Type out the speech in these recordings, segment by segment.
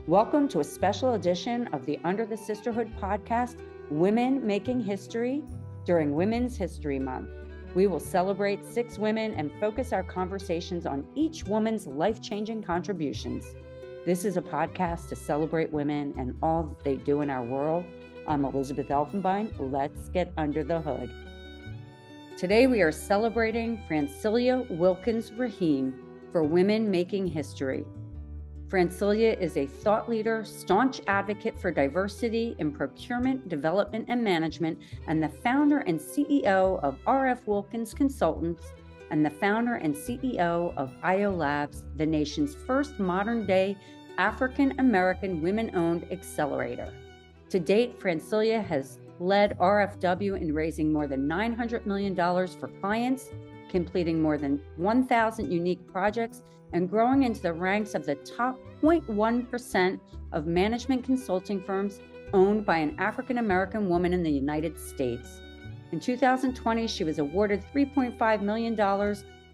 Welcome to a special edition of the Under the Sisterhood podcast, Women Making History, during Women's History Month. We will celebrate 6 women and focus our conversations on each woman's life-changing contributions. This is a podcast to celebrate women and all that they do in our world. I'm Elizabeth Elfenbein. Let's get under the hood. Today we are celebrating Francilia Wilkins Rahim for Women Making History. Francilia is a thought leader, staunch advocate for diversity in procurement, development, and management, and the founder and CEO of RF Wilkins Consultants, and the founder and CEO of AYO Labs, the nation's first modern-day African-American women-owned accelerator. To date, Francilia has led RFW in raising more than $900 million for clients, completing more than 1,000 unique projects, and growing into the ranks of the top 0.1% of management consulting firms owned by an African-American woman in the United States. In 2020, she was awarded $3.5 million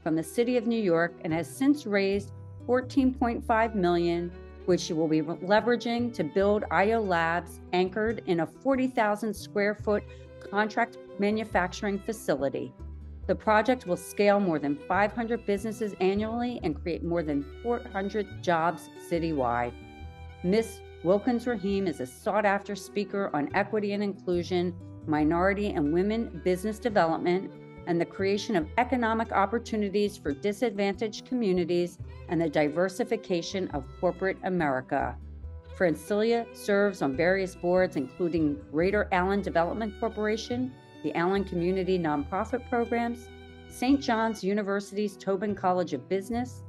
from the City of New York and has since raised $14.5 million, which she will be leveraging to build AYO Labs, anchored in a 40,000 square foot contract manufacturing facility. The project will scale more than 500 businesses annually and create more than 400 jobs citywide. Ms. Wilkins Rahim is a sought-after speaker on equity and inclusion, minority and women business development, and the creation of economic opportunities for disadvantaged communities and the diversification of corporate America. Francilia serves on various boards, including Greater Allen Development Corporation, the Allen Community Nonprofit Programs, St. John's University's Tobin College of Business,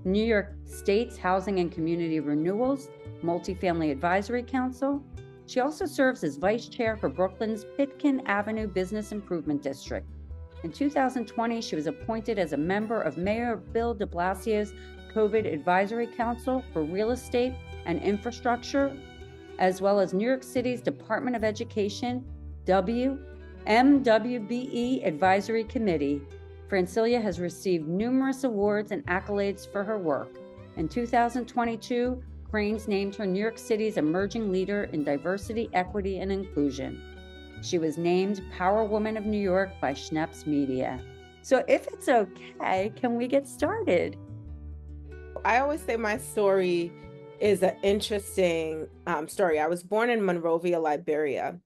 New York State's Housing and Community Renewals Multifamily Advisory Council. She also serves as vice chair for Brooklyn's Pitkin Avenue Business Improvement District. In 2020, she was appointed as a member of Mayor Bill de Blasio's COVID Advisory Council for Real Estate and Infrastructure, as well as New York City's Department of Education, MWBE Advisory Committee. Francilia has received numerous awards and accolades for her work. In 2022, Crain's named her New York City's Emerging Leader in Diversity, Equity, and Inclusion. She was named Power Woman of New York by Schneps Media. So if it's okay, can we get started? I always say my story is an interesting story. I was born in Monrovia, Liberia.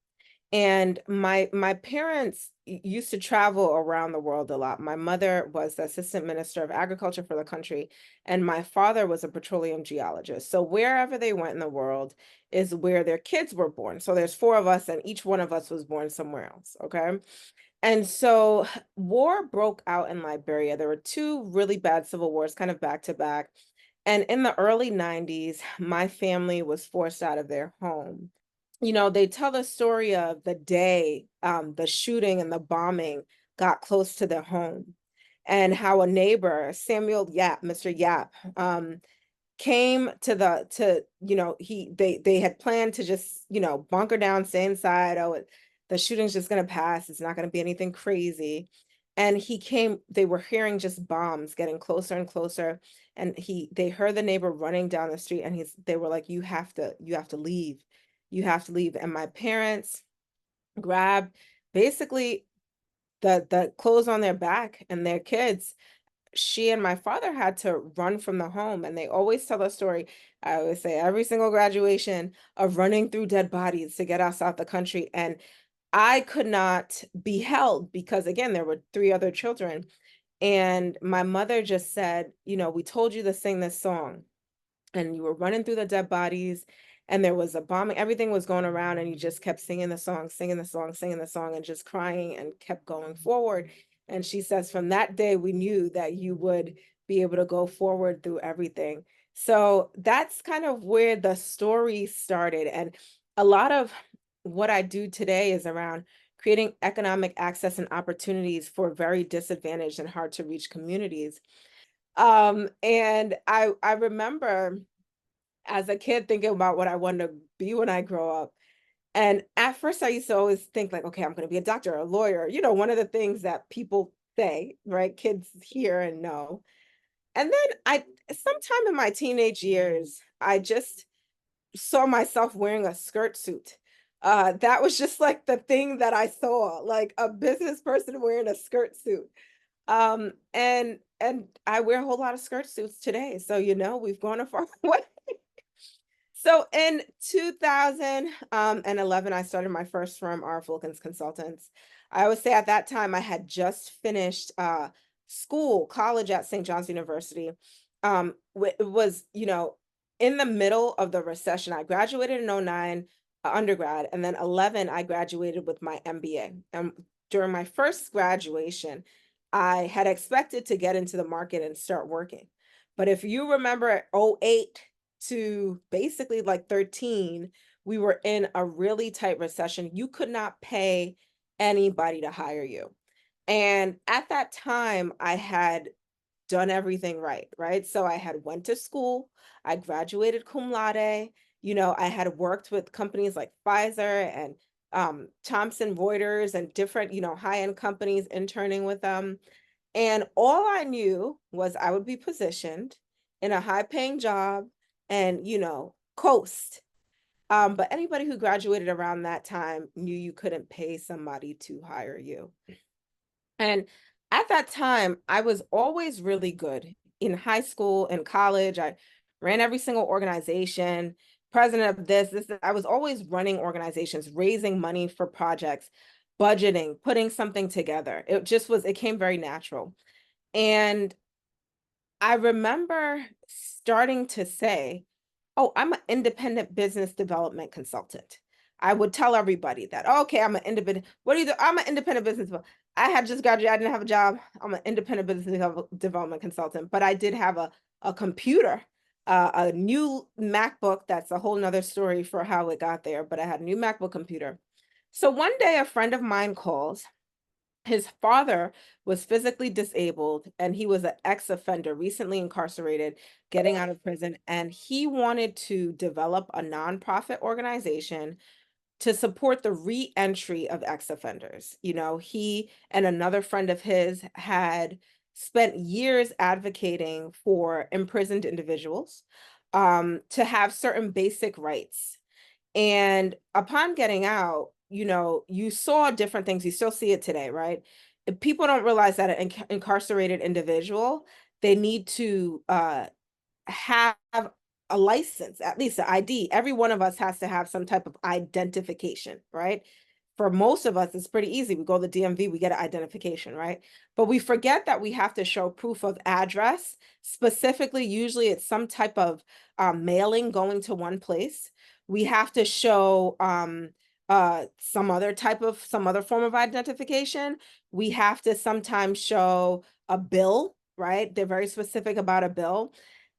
And my parents used to travel around the world a lot. My mother was the assistant minister of agriculture for the country, and my father was a petroleum geologist. So wherever they went in the world is where their kids were born. So there's 4 of us, and each one of us was born somewhere else, okay? And so war broke out in Liberia. There were 2 really bad civil wars, kind of back to back. And in the early 90s, my family was forced out of their home. You know, they tell the story of the day the shooting and the bombing got close to their home, and how a neighbor, Samuel Yap, Mr. Yap, came to they had planned to just, bunker down, stay inside. The shooting's just gonna pass. It's not gonna be anything crazy. And he came, they were hearing just bombs getting closer and closer. And they heard the neighbor running down the street, and they were like, you have to leave. You have to leave. And my parents grabbed basically the clothes on their back and their kids. She and my father had to run from the home. And they always tell the story, I always say, every single graduation, of running through dead bodies to get us out the country. And I could not be held because, again, there were 3 other children. And my mother just said, we told you to sing this song, and you were running through the dead bodies, and there was a bombing, everything was going around, and you just kept singing the song, and just crying and kept going forward. And she says, from that day, we knew that you would be able to go forward through everything. So that's kind of where the story started. And a lot of what I do today is around creating economic access and opportunities for very disadvantaged and hard to reach communities. And I remember as a kid thinking about what I wanted to be when I grow up. And at first I used to always think like, okay, I'm going to be a doctor or a lawyer. One of the things that people say, right? Kids hear and know. And then sometime in my teenage years, I just saw myself wearing a skirt suit. That was just like the thing that I saw, like a business person wearing a skirt suit. And I wear a whole lot of skirt suits today. So, we've gone a far way. So in 2011, I started my first firm, R.F. Wilkins Consultants. I would say at that time I had just finished college at St. John's University. It was, in the middle of the recession. I graduated in '09, undergrad, and then 11, I graduated with my MBA. And during my first graduation, I had expected to get into the market and start working. But if you remember '08 to basically like 13, we were in a really tight recession. You could not pay anybody to hire you. And at that time, I had done everything right, right? So I had went to school, I graduated cum laude, I had worked with companies like Pfizer and Thomson Reuters and different, high-end companies, interning with them. And all I knew was I would be positioned in a high-paying job and, coast. But anybody who graduated around that time knew you couldn't pay somebody to hire you. And at that time, I was always really good in high school and college. I ran every single organization, president of this. I was always running organizations, raising money for projects, budgeting, putting something together. It came very natural. And I remember starting to say, oh, I'm an independent business development consultant. I would tell everybody that, okay, I'm an independent, what do you do? I'm an independent business. I had just graduated, I didn't have a job. I'm an independent business development consultant, but I did have a computer, a new MacBook. That's a whole nother story for how it got there, but I had a new MacBook computer. So one day a friend of mine calls. His father was physically disabled and he was an ex-offender, recently incarcerated, getting out of prison. And he wanted to develop a nonprofit organization to support the re-entry of ex-offenders. He and another friend of his had spent years advocating for imprisoned individuals to have certain basic rights. And upon getting out, you saw different things. You still see it today, right? People don't realize that an incarcerated individual, they need to have a license, at least an ID. Every one of us has to have some type of identification, right? For most of us, it's pretty easy. We go to the DMV, we get an identification, right? But we forget that we have to show proof of address. Specifically, usually it's some type of mailing going to one place. We have to show some other form of identification. We have to sometimes show a bill, right? They're very specific about a bill.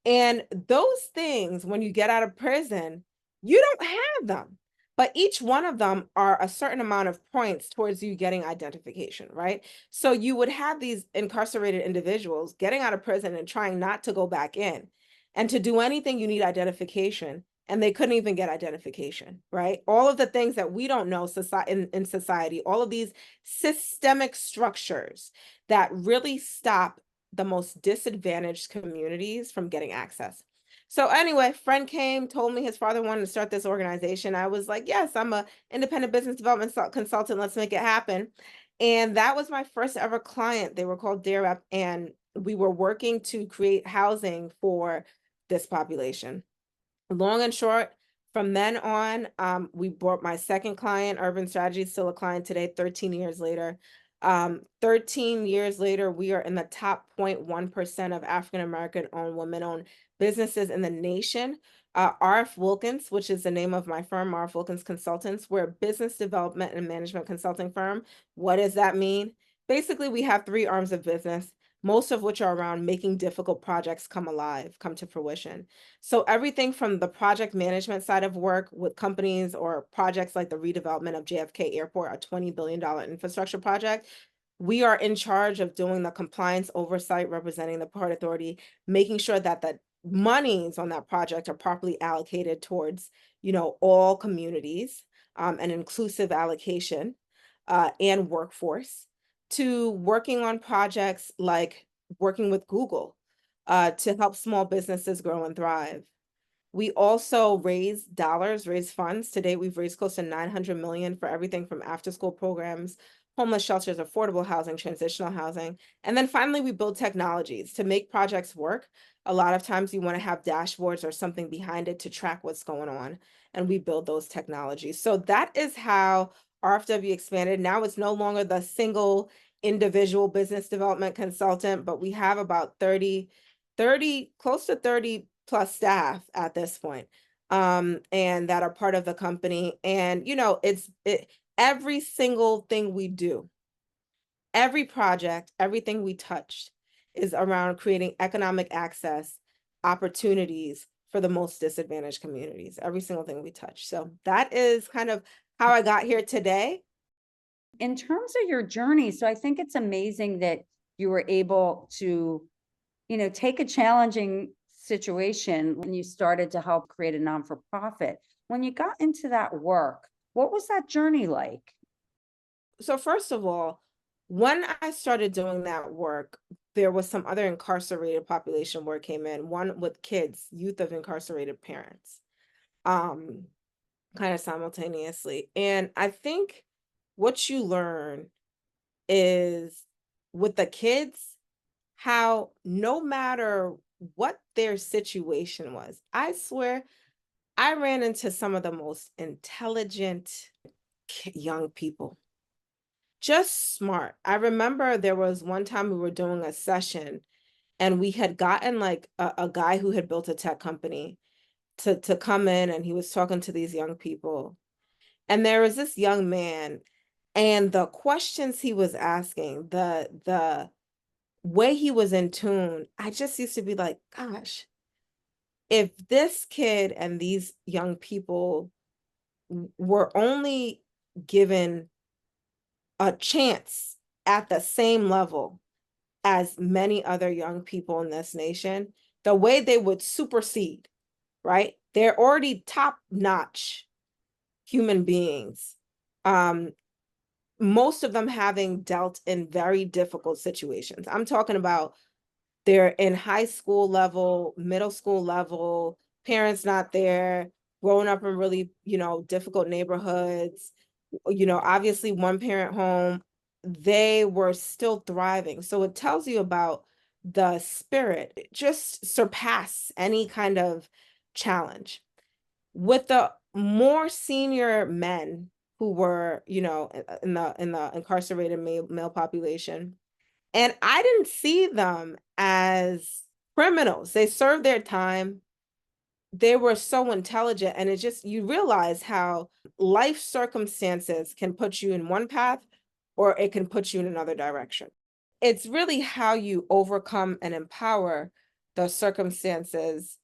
And those things, when you get out of prison, you don't have them. But each one of them are a certain amount of points towards you getting identification, right? So you would have these incarcerated individuals getting out of prison and trying not to go back in. And to do anything, you need identification. And they couldn't even get identification, right? All of the things that we don't know in society, all of these systemic structures that really stop the most disadvantaged communities from getting access. So anyway, friend came, told me his father wanted to start this organization. I was like, yes, I'm a independent business development consultant. Let's make it happen. And that was my first ever client. They were called DAREP, and we were working to create housing for this population. Long and short, from then on, we brought my second client, Urban Strategy, still a client today, 13 years later. 13 years later, we are in the top 0.1% of African-American owned, women-owned businesses in the nation. R.F. Wilkins, which is the name of my firm, R.F. Wilkins Consultants, we're a business development and management consulting firm. What does that mean? Basically, we have 3 arms of business, most of which are around making difficult projects come alive, come to fruition. So everything from the project management side of work with companies or projects like the redevelopment of JFK Airport, a $20 billion infrastructure project, we are in charge of doing the compliance oversight, representing the Port Authority, making sure that the monies on that project are properly allocated towards, all communities, an inclusive allocation and workforce, to working on projects like working with Google to help small businesses grow and thrive. We also raise dollars, raise funds. To date, we've raised close to 900 million for everything from after-school programs, homeless shelters, affordable housing, transitional housing. And then finally, we build technologies to make projects work. A lot of times you want to have dashboards or something behind it to track what's going on, and we build those technologies. So that is how RFW expanded. Now it's no longer the single individual business development consultant, but we have about 30, close to 30 plus staff at this point, and that are part of the company. And, you know, every single thing we do, every project, everything we touched is around creating economic access, opportunities for the most disadvantaged communities, every single thing we touch. So that is kind of how I got here today. In terms of your journey, so I think it's amazing that you were able to, you know, take a challenging situation when you started to help create a non-for-profit. When you got into that work, what was that journey like? So first of all, when I started doing that work, there was some other incarcerated population work came in, one with kids, youth of incarcerated parents, um, kind of simultaneously. And I think what you learn is with the kids, how no matter what their situation was, I swear I ran into some of the most intelligent young people, just smart. I remember there was one time we were doing a session and we had gotten like a guy who had built a tech company to come in, and he was talking to these young people. And there was this young man, and the questions he was asking, the way he was in tune, I just used to be like, gosh, if this kid and these young people were only given a chance at the same level as many other young people in this nation, the way they would supersede, right? They're already top-notch human beings. Most of them having dealt in very difficult situations. I'm talking about they're in high school level, middle school level, parents not there, growing up in really, you know, difficult neighborhoods, you know, obviously one parent home, they were still thriving. So it tells you about the spirit. It just surpass any kind of challenge. With the more senior men who were, you know, in the incarcerated male population, and I didn't see them as criminals. They served their time. They were so intelligent, and it just, you realize how life circumstances can put you in one path or it can put you in another direction. It's really how you overcome and empower the circumstances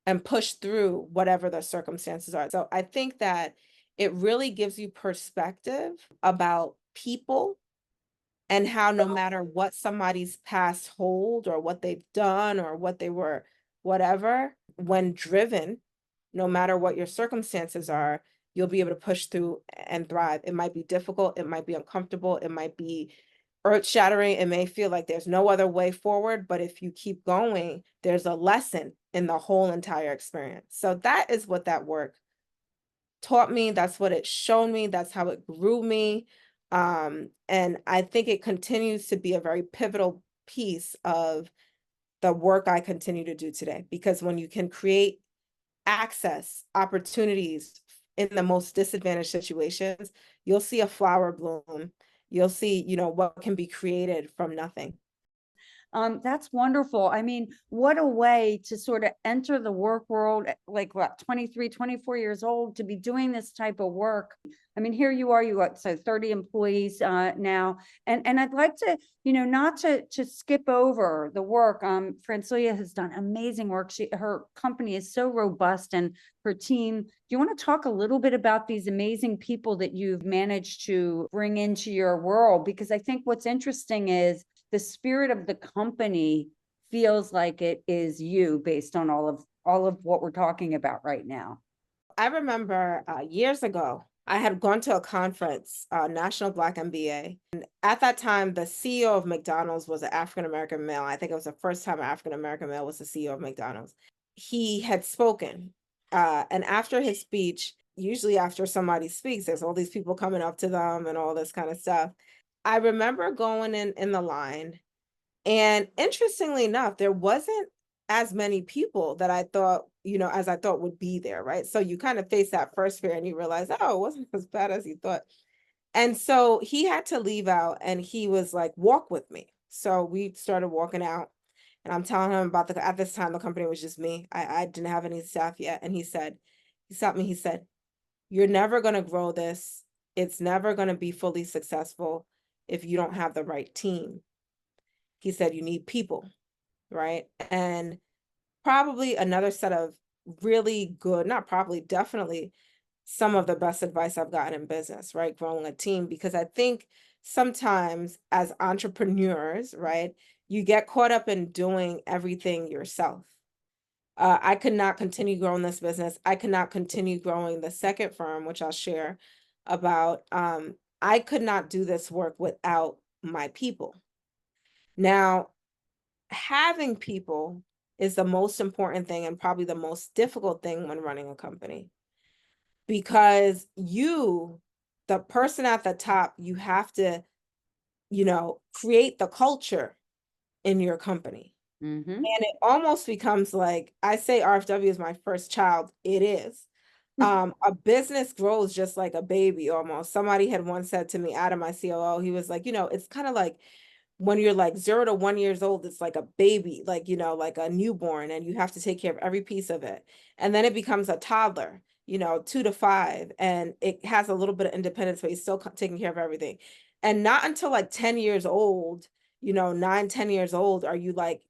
and push through whatever the circumstances are. So I think that it really gives you perspective about people, and how no matter what somebody's past hold or what they've done or what they were, whatever, when driven, no matter what your circumstances are, you'll be able to push through and thrive. It might be difficult, it might be uncomfortable, it might be earth-shattering, it may feel like there's no other way forward, but if you keep going, there's a lesson in the whole entire experience. So that is what that work taught me. That's what it showed me. That's how it grew me. And I think it continues to be a very pivotal piece of the work I continue to do today, because when you can create access, opportunities in the most disadvantaged situations, you'll see a flower bloom. You'll see, you know, what can be created from nothing. That's wonderful. I mean, what a way to sort of enter the work world at like what, 23, 24 years old, to be doing this type of work. I mean, here you are, you got so 30 employees now. And I'd like to, you know, not to skip over the work. Francilia has done amazing work. Her company is so robust, and her team. Do you want to talk a little bit about these amazing people that you've managed to bring into your world? Because I think what's interesting is the spirit of the company feels like it is you, based on all of what we're talking about right now. I remember years ago, I had gone to a conference, National Black MBA. And at that time, the CEO of McDonald's was an African-American male. I think it was the first time an African-American male was the CEO of McDonald's. He had spoken, And after his speech, usually after somebody speaks, there's all these people coming up to them and all this kind of stuff. I remember going in the line, and interestingly enough, there wasn't as many people that I thought, as I thought would be there, right? So you kind of face that first fear and you realize, oh, it wasn't as bad as you thought. And so he had to leave out and he was like, walk with me. So we started walking out and I'm telling him about at this time, the company was just me. I didn't have any staff yet. And he stopped me, he said, you're never going to grow this. It's never going to be fully successful if you don't have the right team. He said, you need people, right? And probably another set of really good, not probably, definitely some of the best advice I've gotten in business, right? Growing a team, because I think sometimes as entrepreneurs, right, you get caught up in doing everything yourself. I could not continue growing this business. I could not continue growing the second firm, which I'll share about. I could not do this work without my people. Now, having people is the most important thing and probably the most difficult thing when running a company, because the person at the top, you have to, create the culture in your company. Mm-hmm. And it almost becomes like, I say RFW is my first child. It is. A business grows just like a baby almost. Somebody had once said to me, Adam, my COO, he was like, it's kind of like when you're like 0 to 1 years old, it's like a baby, like, like a newborn, and you have to take care of every piece of it. And then it becomes a toddler, 2 to 5, and it has a little bit of independence, but he's still taking care of everything. And not until like 10 years old, 9, 10 years old, are you like,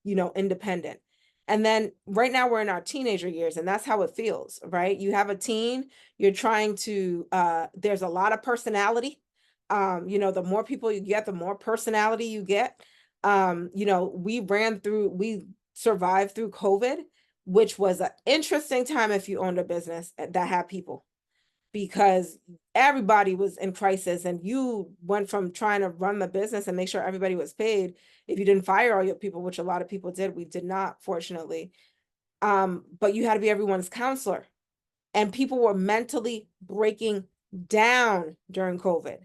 independent. And then right now we're in our teenager years, and that's how it feels, right? You have a teen, you're trying to, there's a lot of personality. The more people you get, the more personality you get. We survived through COVID, which was an interesting time if you owned a business that had people, because everybody was in crisis and you went from trying to run the business and make sure everybody was paid. If you didn't fire all your people, which a lot of people did, we did not, fortunately. But you had to be everyone's counselor, and people were mentally breaking down during COVID.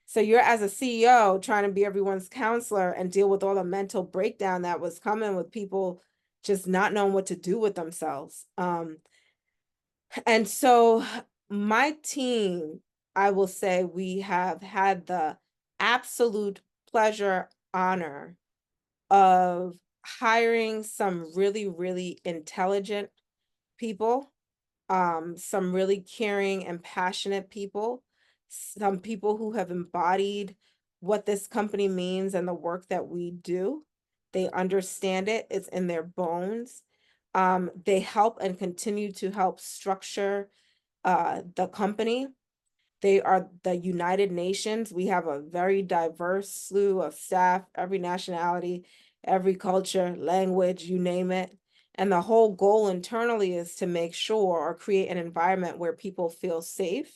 So you're, as a CEO, trying to be everyone's counselor and deal with all the mental breakdown that was coming with people just not knowing what to do with themselves. And so my team, I will say, we have had the absolute pleasure, honor of hiring some really, really intelligent people, some really caring and passionate people, some people who have embodied what this company means and the work that we do. They understand it, it's in their bones. They help and continue to help structure the company. They are the United Nations. We have a very diverse slew of staff, every nationality, every culture, language, you name it. And the whole goal internally is to make sure or create an environment where people feel safe,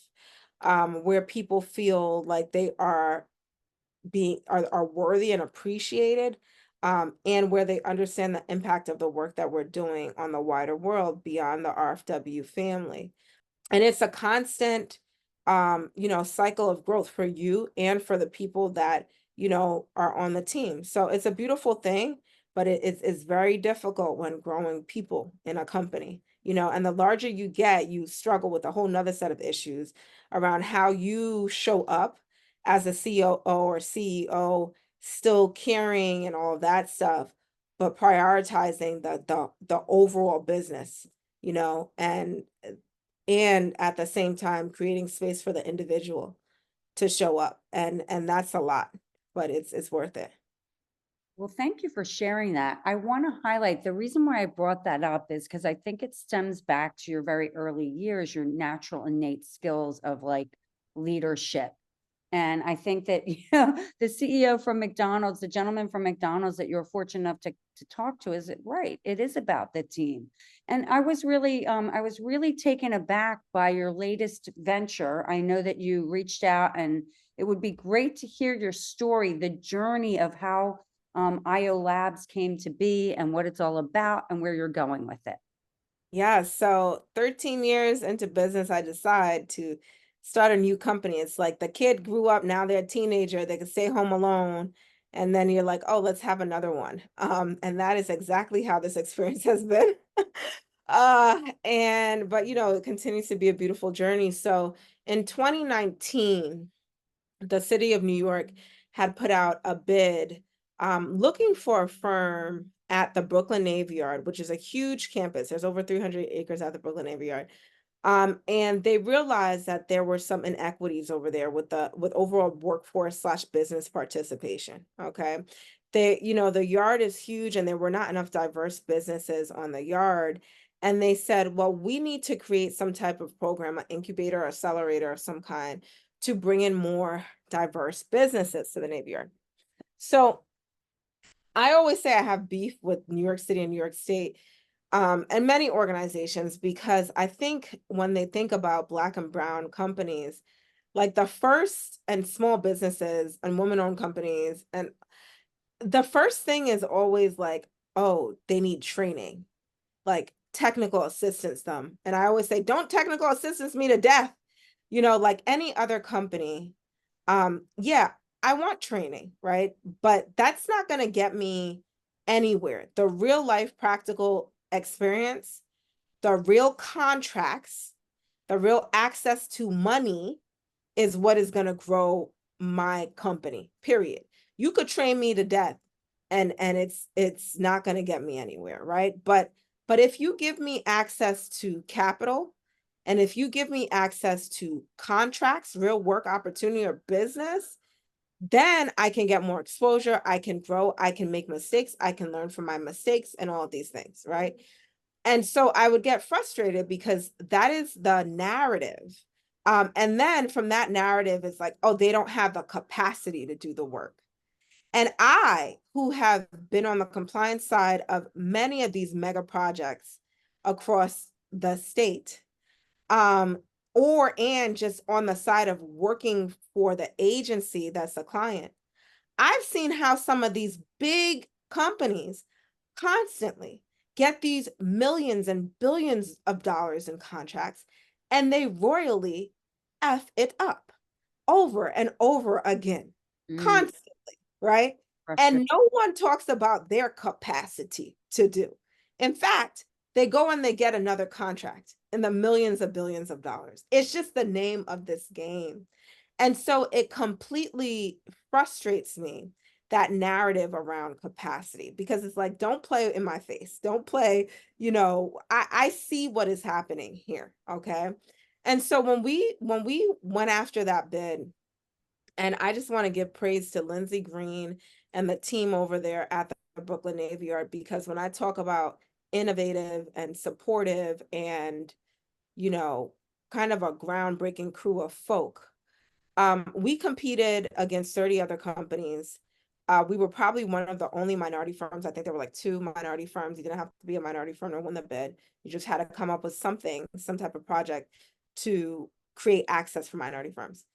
where people feel like they are are worthy and appreciated, and where they understand the impact of the work that we're doing on the wider world beyond the RFW family. And it's a constant cycle of growth for you and for the people that are on the team. So it's a beautiful thing, but it's very difficult when growing people in a company, and the larger you get, you struggle with a whole nother set of issues around how you show up as a COO or CEO, still caring and all of that stuff, but prioritizing the overall business, and at the same time creating space for the individual to show up, and that's a lot, but it's worth it. Well, thank you for sharing that. I want to highlight the reason why I brought that up is because I think it stems back to your very early years, your natural innate skills of like leadership. And I think that the CEO from McDonald's, the gentleman from McDonald's that you're fortunate enough to talk to, is it right? It is about the team. And I was really taken aback by your latest venture. I know that you reached out, and it would be great to hear your story, the journey of how AYO Labs came to be and what it's all about and where you're going with it. Yeah, so 13 years into business, I decide to start a new company. It's like the kid grew up, now they're a teenager, they can stay home alone, and then you're like, oh, let's have another one. And that is exactly how this experience has been. But it continues to be a beautiful journey. So in 2019, the city of New York had put out a bid looking for a firm at the Brooklyn Navy Yard, which is a huge campus. There's over 300 acres at the Brooklyn Navy Yard. And they realized that there were some inequities over there with overall workforce slash business participation. Okay. The yard is huge and there were not enough diverse businesses on the yard. And they said, well, we need to create some type of program, an incubator, accelerator of some kind to bring in more diverse businesses to the Navy Yard. So I always say I have beef with New York City and New York State and many organizations, because I think when they think about Black and Brown companies, like the first and small businesses and women-owned companies, and the first thing is always like, oh, they need training, like technical assistance them. And I always say, don't technical assistance me to death. Like any other company, yeah, I want training, right? But that's not going to get me anywhere. The real life practical experience, the real contracts, the real access to money is what is going to grow my company, period. You could train me to death and it's not going to get me anywhere, right? But if you give me access to capital, and if you give me access to contracts, real work opportunity or business, then I can get more exposure, I can grow, I can make mistakes, I can learn from my mistakes and all of these things, right? And so I would get frustrated because that is the narrative. And then from that narrative, it's like, oh, they don't have the capacity to do the work. And I, who have been on the compliance side of many of these mega projects across the state, and just on the side of working for the agency that's a client, I've seen how some of these big companies constantly get these millions and billions of dollars in contracts, and they royally F it up over and over again, Mm, constantly, right? frustrating. And no one talks about their capacity to do. In fact, they go and they get another contract in the millions of billions of dollars. It's just the name of this game. And so it completely frustrates me, that narrative around capacity, because it's like, don't play in my face. Don't play, I see what is happening here. Okay. And so when we went after that bid, and I just want to give praise to Lindsey Green and the team over there at the Brooklyn Navy Yard, because when I talk about innovative and supportive and, you know, kind of a groundbreaking crew of folk, we competed against 30 other companies. We were probably one of the only minority firms. I think there were like 2 minority firms. You didn't have to be a minority firm to win the bid. You just had to come up with something, some type of project to create access for minority firms.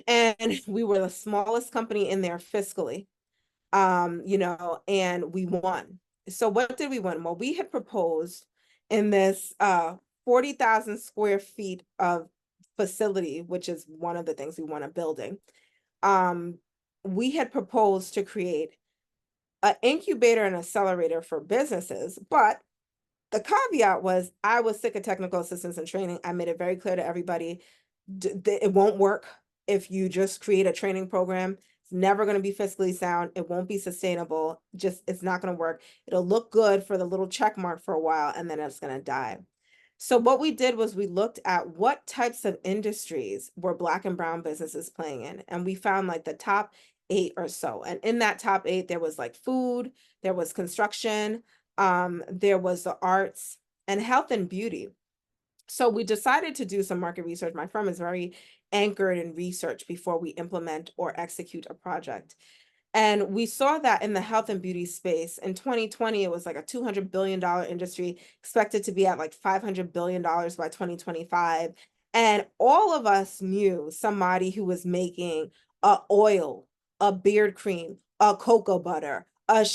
And we were the smallest company in there fiscally, and we won. So what did we win? Well, we had proposed in this 40,000 square feet of facility, which is one of the things we want a building. We had proposed to create an incubator and accelerator for businesses, but the caveat was I was sick of technical assistance and training. I made it very clear to everybody, it won't work if you just create a training program. It's never going to be fiscally sound. It won't be sustainable. It's not going to work. It'll look good for the little check mark for a while, and then it's going to die. So what we did was we looked at what types of industries were Black and brown businesses playing in, and we found like the top 8 or so. And in that top 8, there was like food, there was construction, there was the arts, and health and beauty. So we decided to do some market research. My firm is very anchored in research before we implement or execute a project. And we saw that in the health and beauty space in 2020, it was like a $200 billion industry, expected to be at like $500 billion by 2025. And all of us knew somebody who was making a oil, a beard cream, a cocoa butter,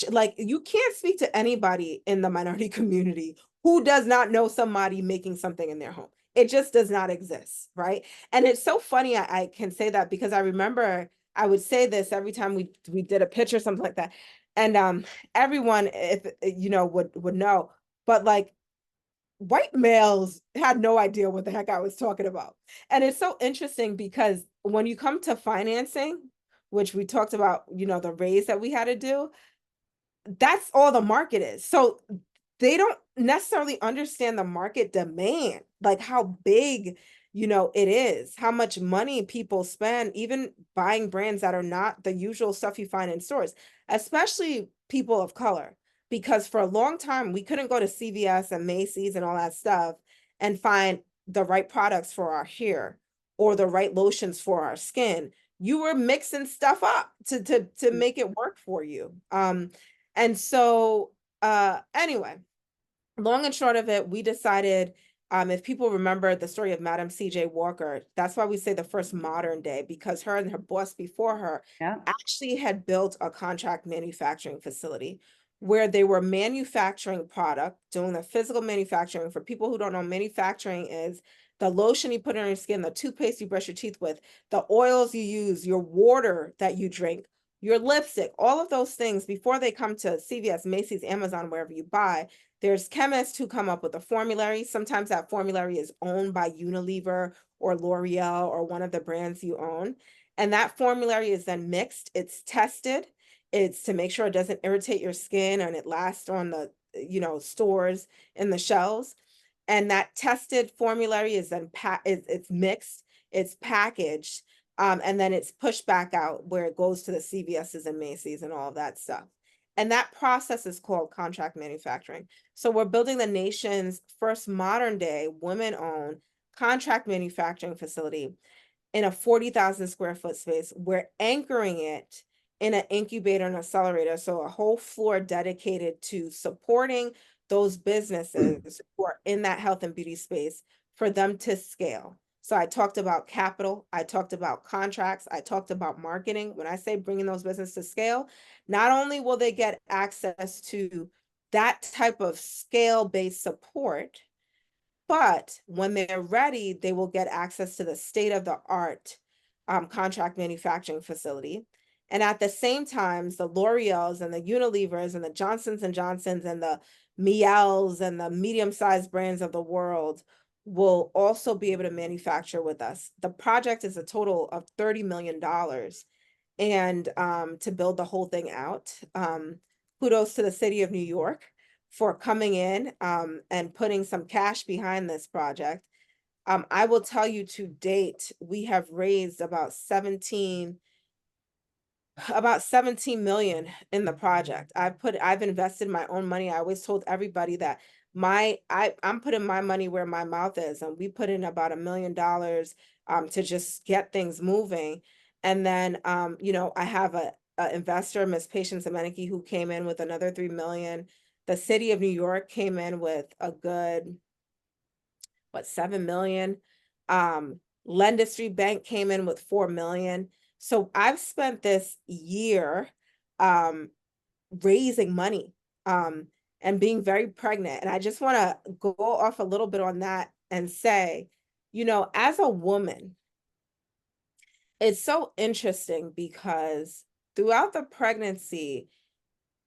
like you can't speak to anybody in the minority community who does not know somebody making something in their home? It just does not exist, right? And it's so funny I can say that because I remember I would say this every time we did a pitch or something like that. And everyone, if you know, would know, but like white males had no idea what the heck I was talking about. And it's so interesting because when you come to financing, which we talked about, you know, the raise that we had to do, that's all the market is. So they don't necessarily understand the market demand, like how big, you know, it is, how much money people spend, even buying brands that are not the usual stuff you find in stores, especially people of color. Because for a long time, we couldn't go to CVS and Macy's and all that stuff and find the right products for our hair or the right lotions for our skin. You were mixing stuff up to make it work for you. And so anyway, long and short of it, we decided, if people remember the story of Madam C.J. Walker, that's why we say the first modern day, because her and her boss before her Yeah. actually had built a contract manufacturing facility where they were manufacturing product, doing the physical manufacturing. For people who don't know, manufacturing is the lotion you put on your skin, the toothpaste you brush your teeth with, the oils you use, your water that you drink, your lipstick, all of those things before they come to CVS, Macy's, Amazon, wherever you buy. There's chemists who come up with a formulary. Sometimes that formulary is owned by Unilever or L'Oreal or one of the brands you own. And that formulary is then mixed. It's tested. It's to make sure it doesn't irritate your skin and it lasts on the, you know, stores in the shelves. And that tested formulary is then it's mixed, it's packaged, and then it's pushed back out where it goes to the CVS's and Macy's and all of that stuff. And that process is called contract manufacturing. So we're building the nation's first modern day women-owned contract manufacturing facility in a 40,000 square foot space. We're anchoring it in an incubator and accelerator. So a whole floor dedicated to supporting those businesses who are in that health and beauty space for them to scale. So I talked about capital, I talked about contracts, I talked about marketing. When I say bringing those businesses to scale, not only will they get access to that type of scale-based support, but when they're ready, they will get access to the state-of-the-art contract manufacturing facility. And at the same time, the L'Oreals and the Unilevers and the Johnsons and Johnsons and the Miels and the medium-sized brands of the world will also be able to manufacture with us. The project is a total of $30 million. And to build the whole thing out. Kudos to the city of New York for coming in and putting some cash behind this project. I will tell you, to date, we have raised about 17 million in the project. I've invested my own money. I always told everybody that I'm putting my money where my mouth is, and we put in about $1 million to just get things moving. And then you know, I have a investor, Miss Patience Ameniki, who came in with another 3 million. The city of New York came in with a good, what, 7 million. Lendistry Bank came in with 4 million. So I've spent this year raising money and being very pregnant. And I just want to go off a little bit on that and say, you know, as a woman, it's so interesting because throughout the pregnancy,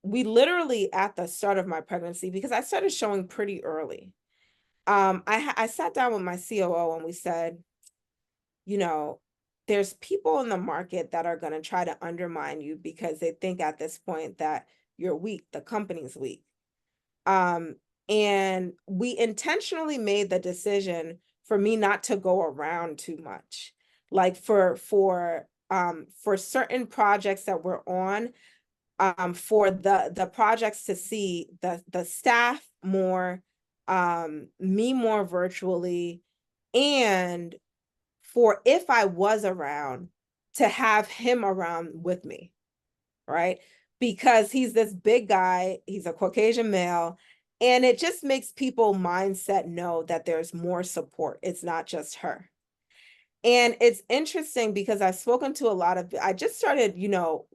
we literally, at the start of my pregnancy, because I started showing pretty early, I sat down with my COO and we said, you know, there's people in the market that are going to try to undermine you because they think at this point that you're weak, the company's weak. And we intentionally made the decision for me not to go around too much. Like for certain projects that we're on, for the projects to see the staff more, me more virtually, and for, if I was around, to have him around with me, right? Because he's this big guy, he's a Caucasian male, and it just makes people mindset know that there's more support. It's not just her. And it's interesting because I've spoken to a lot of, I just started, you know,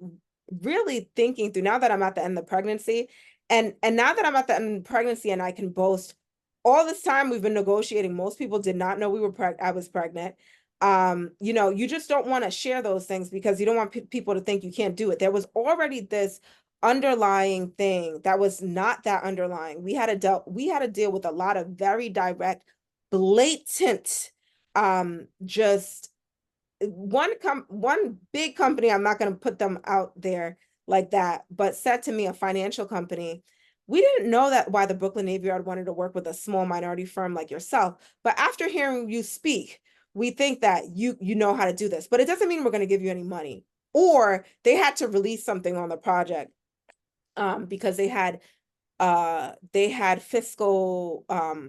really thinking through, now that I'm at the end of the pregnancy, and now that I'm at the end of pregnancy and I can boast all this time we've been negotiating. Most people did not know I was pregnant. You know, you just don't want to share those things because you don't want people to think you can't do it. There was already this underlying thing that was not that underlying. We had to deal with a lot of very direct, blatant, just one big company, I'm not going to put them out there like that, but said to me, a financial company, we didn't know that why the Brooklyn Navy Yard wanted to work with a small minority firm like yourself, but after hearing you speak, we think that you know how to do this, but it doesn't mean we're going to give you any money. Or they had to release something on the project because they had fiscal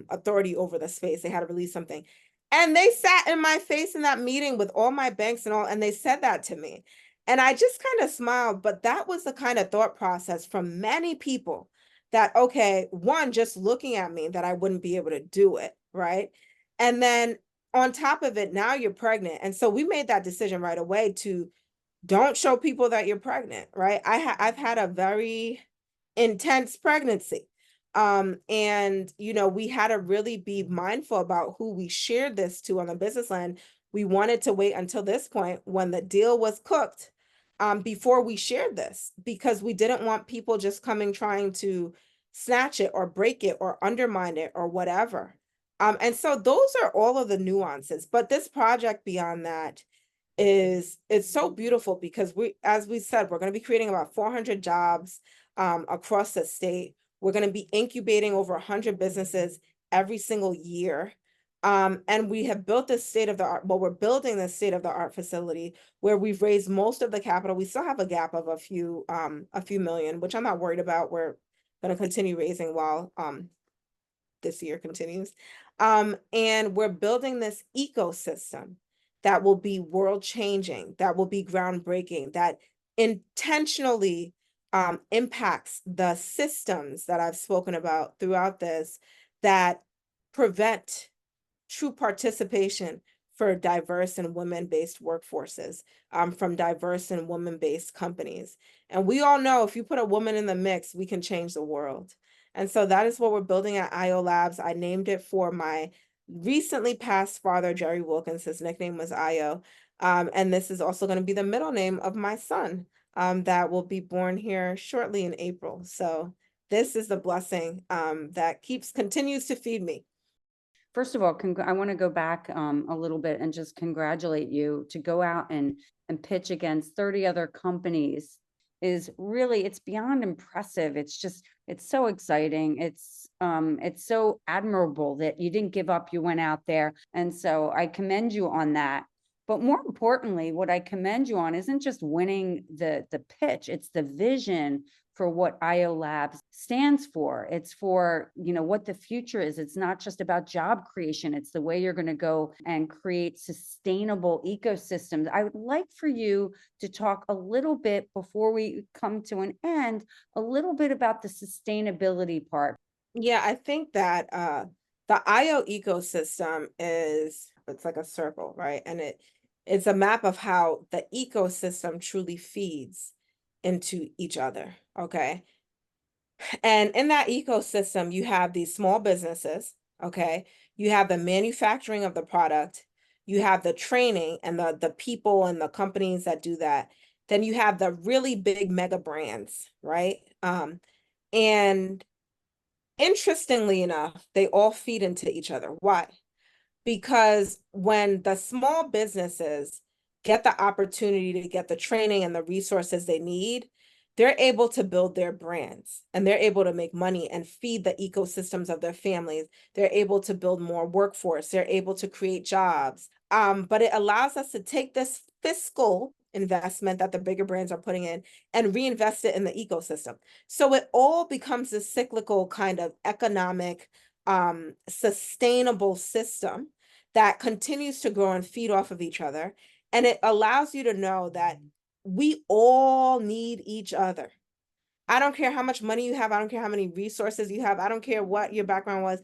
authority over the space. They had to release something. And they sat in my face in that meeting with all my banks and all, and they said that to me. And I just kind of smiled, but that was the kind of thought process from many people that, okay, one, just looking at me that I wouldn't be able to do it, right? And then on top of it, now you're pregnant. And so we made that decision right away to don't show people that you're pregnant, right? I've had a very intense pregnancy. And you know, we had to really be mindful about who we shared this to on the business land. We wanted to wait until this point when the deal was cooked before we shared this, because we didn't want people just coming trying to snatch it or break it or undermine it or whatever. And so those are all of the nuances. But this project beyond that it's so beautiful because as we said, we're going to be creating about 400 jobs across the state. We're going to be incubating over 100 businesses every single year. And we have built this state-of-the-art, well, we're building this state-of-the-art facility where we've raised most of the capital. We still have a gap of a few million, which I'm not worried about. We're going to continue raising while this year continues. And we're building this ecosystem that will be world changing, that will be groundbreaking, that intentionally impacts the systems that I've spoken about throughout this, that prevent true participation for diverse and women-based workforces from diverse and women-based companies. And we all know if you put a woman in the mix, we can change the world. And so that is what we're building at AYO Labs. I named it for my recently passed father, Jerry Wilkins. His nickname was AYO. And this is also going to be the middle name of my son that will be born here shortly in April. So this is the blessing that continues to feed me. First of all, I want to go back a little bit and just congratulate you to go out and pitch against 30 other companies is really, it's beyond impressive. It's so exciting. It's so admirable that you didn't give up, you went out there. And so I commend you on that. But more importantly, what I commend you on isn't just winning the pitch, it's the vision for what AYO Labs stands for. It's for, you know, what the future is. It's not just about job creation. It's the way you're going to go and create sustainable ecosystems. I would like for you to talk a little bit before we come to an end, a little bit about the sustainability part. Yeah, I think that the AYO ecosystem it's like a circle, right? And it's a map of how the ecosystem truly feeds into each other, okay? And in that ecosystem, you have these small businesses, okay? You have the manufacturing of the product, you have the training and the people and the companies that do that. Then you have the really big mega brands, right? And interestingly enough, they all feed into each other. Why? Because when the small businesses get the opportunity to get the training and the resources they need, they're able to build their brands and they're able to make money and feed the ecosystems of their families. They're able to build more workforce. They're able to create jobs. But it allows us to take this fiscal investment that the bigger brands are putting in and reinvest it in the ecosystem. So it all becomes a cyclical kind of economic, sustainable system that continues to grow and feed off of each other. And it allows you to know that we all need each other. I don't care how much money you have. I don't care how many resources you have. I don't care what your background was.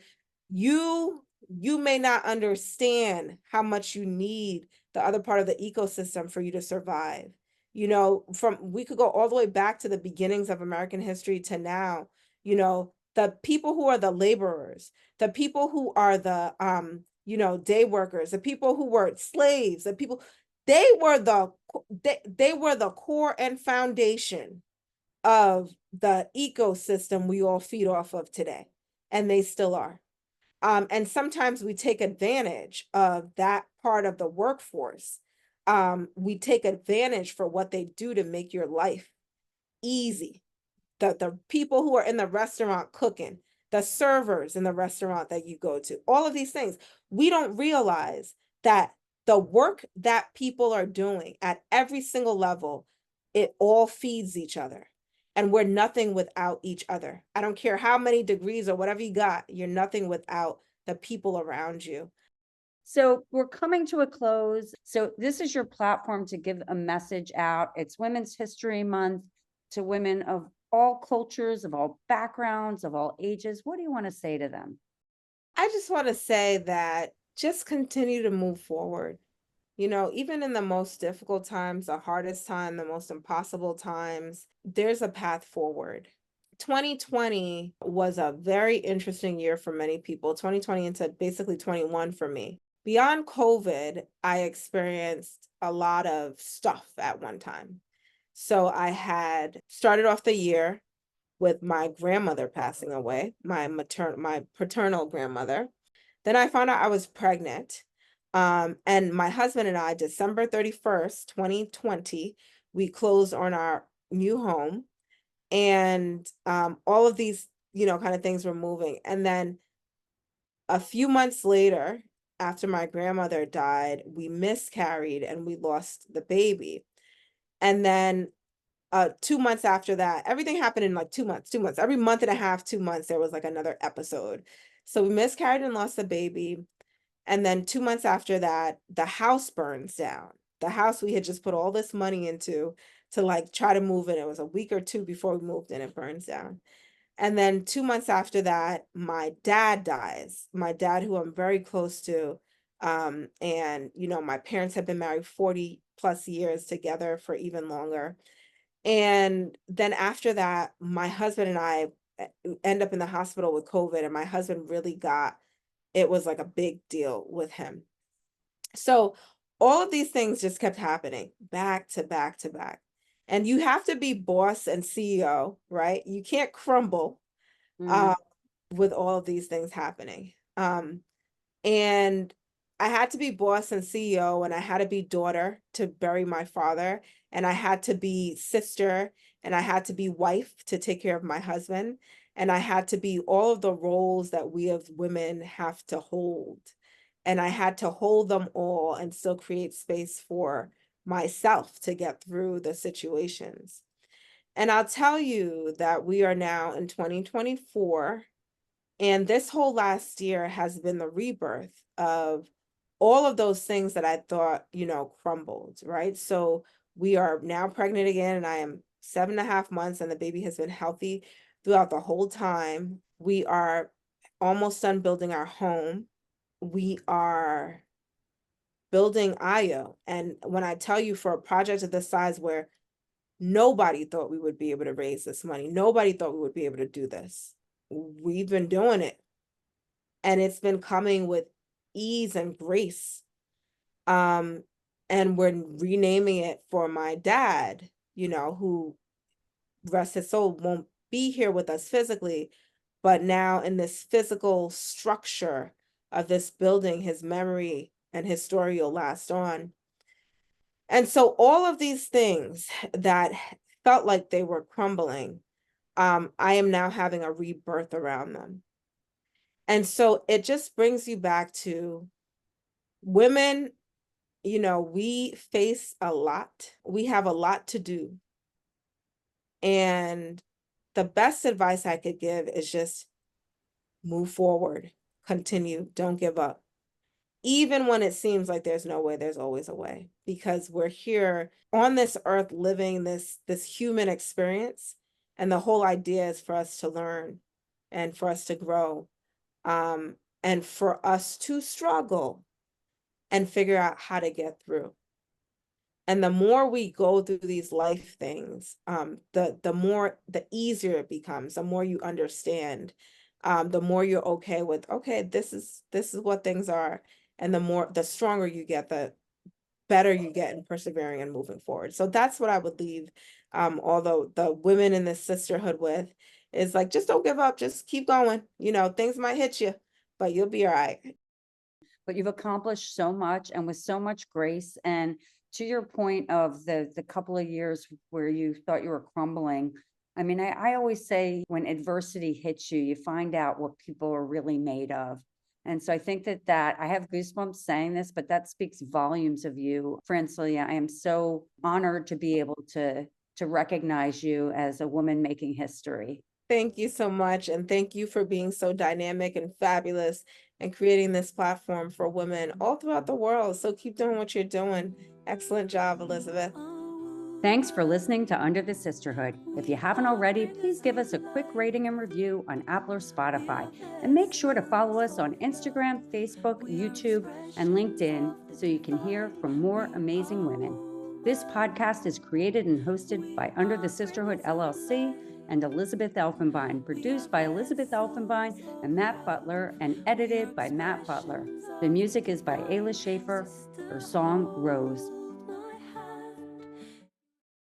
You may not understand how much you need the other part of the ecosystem for you to survive. You know, we could go all the way back to the beginnings of American history to now. You know, the people who are the laborers, the people who are the day workers, the people who were slaves, the people, they were the core and foundation of the ecosystem we all feed off of today, and they still are. And sometimes we take advantage of that part of the workforce. We take advantage for what they do to make your life easy. The people who are in the restaurant cooking, the servers in the restaurant that you go to, all of these things, we don't realize that the work that people are doing at every single level, it all feeds each other. And we're nothing without each other. I don't care how many degrees or whatever you got, you're nothing without the people around you. So we're coming to a close. So this is your platform to give a message out. It's Women's History Month to women of all cultures, of all backgrounds, of all ages. What do you want to say to them? I just want to say that just continue to move forward. Even in the most difficult times, the hardest time, the most impossible times, there's a path forward. 2020 was a very interesting year for many people. 2020 into basically 21 for me. Beyond COVID, I experienced a lot of stuff at one time. So I had started off the year with my grandmother passing away, my paternal grandmother. Then I found out I was pregnant. And my husband and I, December 31st, 2020, we closed on our new home. And all of these, kind of things were moving. And then a few months later, after my grandmother died, we miscarried and we lost the baby. And then 2 months after that, everything happened in like 2 months, every month and a half, 2 months, there was like another episode. So we miscarried and lost the baby. And then 2 months after that, the house burns down. The house we had just put all this money into to like try to move in. It was a week or two before we moved in, it burns down. And then 2 months after that, my dad dies. My dad, who I'm very close to. And my parents have been married 40 plus years together, for even longer. And then after that, my husband and I end up in the hospital with COVID, and my husband really it was like a big deal with him. So all of these things just kept happening back to back to back. And you have to be boss and CEO, right? You can't crumble with all of these things happening. And I had to be boss and CEO, and I had to be daughter to bury my father, and I had to be sister, and I had to be wife to take care of my husband, and I had to be all of the roles that we as women have to hold. And I had to hold them all and still create space for myself to get through the situations. And I'll tell you that we are now in 2024. And this whole last year has been the rebirth of all of those things that I thought, crumbled, right? So we are now pregnant again, and I am 7.5 months, and the baby has been healthy throughout the whole time. We are almost done building our home. We are building AYO. And when I tell you, for a project of this size, where nobody thought we would be able to raise this money, nobody thought we would be able to do this, we've been doing it. And it's been coming with ease and grace. And we're renaming it for my dad, who, rest his soul, won't be here with us physically, but now in this physical structure of this building, his memory and his story will last on. And so all of these things that felt like they were crumbling, I am now having a rebirth around them. And so it just brings you back to women. We face a lot. We have a lot to do. And the best advice I could give is just move forward, continue, don't give up. Even when it seems like there's no way, there's always a way, because we're here on this earth living this human experience. And the whole idea is for us to learn and for us to grow, and for us to struggle and figure out how to get through. And the more we go through these life things, the easier it becomes, the more you understand, the more you're okay with, okay, this is what things are. And the stronger you get, the better you get in persevering and moving forward. So that's what I would leave although the women in this sisterhood with is like, just don't give up, just keep going. Things might hit you, but you'll be all right. But you've accomplished so much and with so much grace. And to your point of the couple of years where you thought you were crumbling, I mean, I always say when adversity hits you, you find out what people are really made of. And so I think that I have goosebumps saying this, but that speaks volumes of you, Francilia. I am so honored to be able to recognize you as a woman making history. Thank you so much. And thank you for being so dynamic and fabulous and creating this platform for women all throughout the world. So keep doing what you're doing. Excellent job, Elizabeth. Thanks for listening to Under the Sisterhood. If you haven't already, please give us a quick rating and review on Apple or Spotify. And make sure to follow us on Instagram, Facebook, YouTube, and LinkedIn so you can hear from more amazing women. This podcast is created and hosted by Under the Sisterhood LLC and Elizabeth Elfenbein, produced by Elizabeth Elfenbein and Matt Butler, and edited by Matt Butler. The music is by Ayla Schaefer. Her song, Rose.